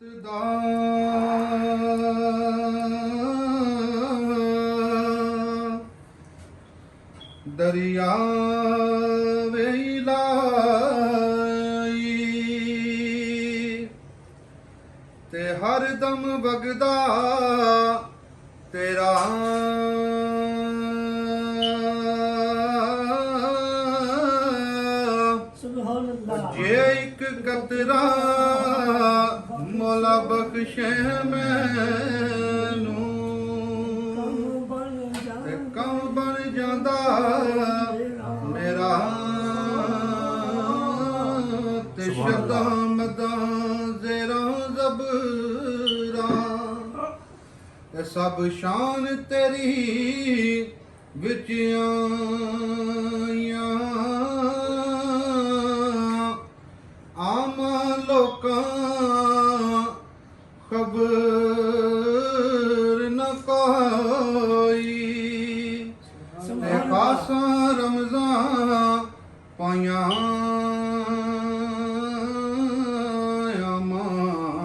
ਦਾ ਦਰਿਆ ਵੇ ਲਾਈ ਤੇ ਹਰ ਦਮ ਵਗਦਾ ਤੇਰਾ ਸੁਭਾਨ ਅੱਲਾਹ। ਜੇ ਇੱਕ ਕਤਰਾ ਮੌਲਾ ਬਖਸ਼ੇ ਮੈਨੂੰ ਤੇ ਕੌਣ ਬਣ ਜਾਂਦਾ ਮੇਰਾ ਤੇ ਸ਼ਬਦਾਂ ਮਦਾਂ ਜ਼ੇਰਾਂ ਜ਼ਬਰਾਂ ਤੇ ਸਭ ਸ਼ਾਨ ਤੇਰੀ ਵਿੱਚ ਆਈਆਂ ਆਮ ਲੋਕਾਂ ਖਬਰ ਨ ਕੋਈ ਤੇ ਖਾਸਾਂ ਰਮਜ਼ਾਂ ਪਾਈਆਂ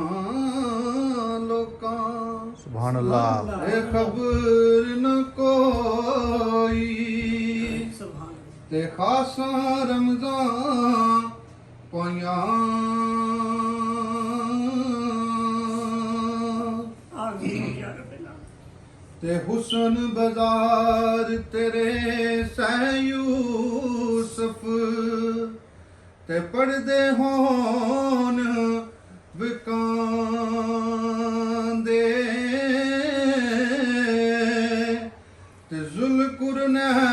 ਆਮਾਂ ਲੋਕਾਂ ਸੁਭਾਨ ਅੱਲਾਹ। ਤੇ ਖਬਰ ਨ ਕੋਈ ਤੇ ਖਾਸਾਂ ਰਮਜ਼ਾਂ ਪਾਈਆਂ ਤੇ ਹੁਸਨ ਬਾਜ਼ਾਰ ਤੇਰੇ ਸਹਿ ਯੂਸਫ ਤੇ ਪੜਦੇ ਹੋਣ ਵਿਕਾਂਦੇ ਤੇ ਜ਼ੁਲਕੁਰਨੈਨ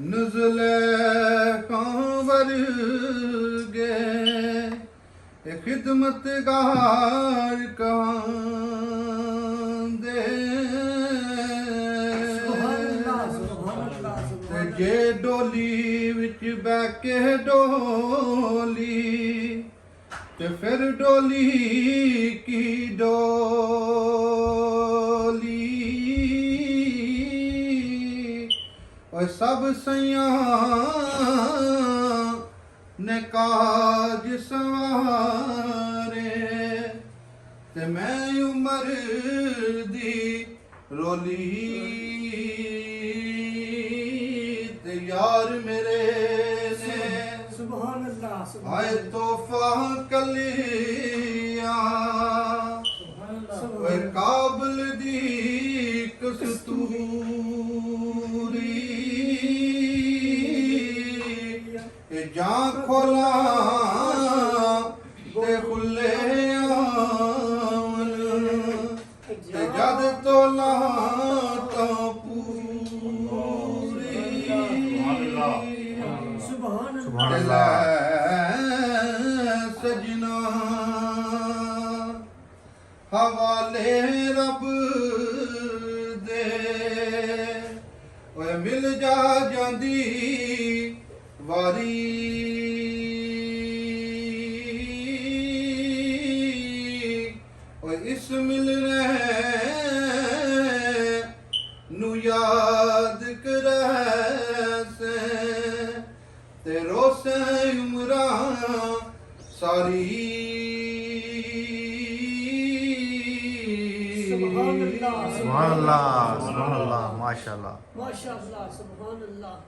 ਨਜ਼ਲੇ ਕਾਂਵਰ ਗਏ ਇਹ ਖਿਦਮਤਗਾਰ ਕਾਂਦੇ ਤੇ ਜੇ ਡੋਲੀ ਵਿੱਚ ਬਹਿ ਕੇ ਡੋਲੀ ਤੇ ਫਿਰ ਡੋਲੀ ਕੀ ਡੋਲੀ ਓਏ ਸਭ ਸਈਆਂ ਨੇ ਕਾਜ ਸਵਾਰੇ ਤੇ ਮੈਂ ਉਮਰ ਦੀ ਰੋਲੀ ਤੇ ਯਾਰ ਮੇਰੇ ਨੇ ਸੁਭਾਨ ਅੱਲਾਹ। ਆਏ ਤੋਹਫਾ ਕਲਿਆ ਓਏ ਕਾਬਲ ਦੀ ਕਸਤੂਰੀ ਇਹ ਜਾਂ ਖੋਲਾ ਤੇ ਖੁੱਲੇ ਆਵਨ ਤੇ ਜਦ ਤੋਲਾ ਤਾਂ ਪੂਰੀ ਸੁਭਾਨ ਸੁਭਾਨ ਤੇ ਅੱਲਾਹ। ਲੈ ਸਜਣਾ ਹਵਾਲੇ ਰੱਬ ਦੇ ਓਏ ਮਿਲ ਜਾ ਜਾਂਦੀ ਵਾਰੀ ਓਏ ਇਸ ਮਿਲਣੇ ਨੂੰ ਯਾਦ ਕਰੈਸੇ ਤੇ ਰੋਸੇ ਉਮਰਾਂ ਸਾਰੀ ਸੁਭਾਨ ਅੱਲਾਹ। ਸੁਭਾਨ ਅੱਲਾਹ। ਸੁਭਾਨ ਅੱਲਾਹ। ਮਾਸ਼ਾਅੱਲਾਹ। ਮਾਸ਼ਾਅੱਲਾਹ। ਸੁਭਾਨ ਅੱਲਾਹ।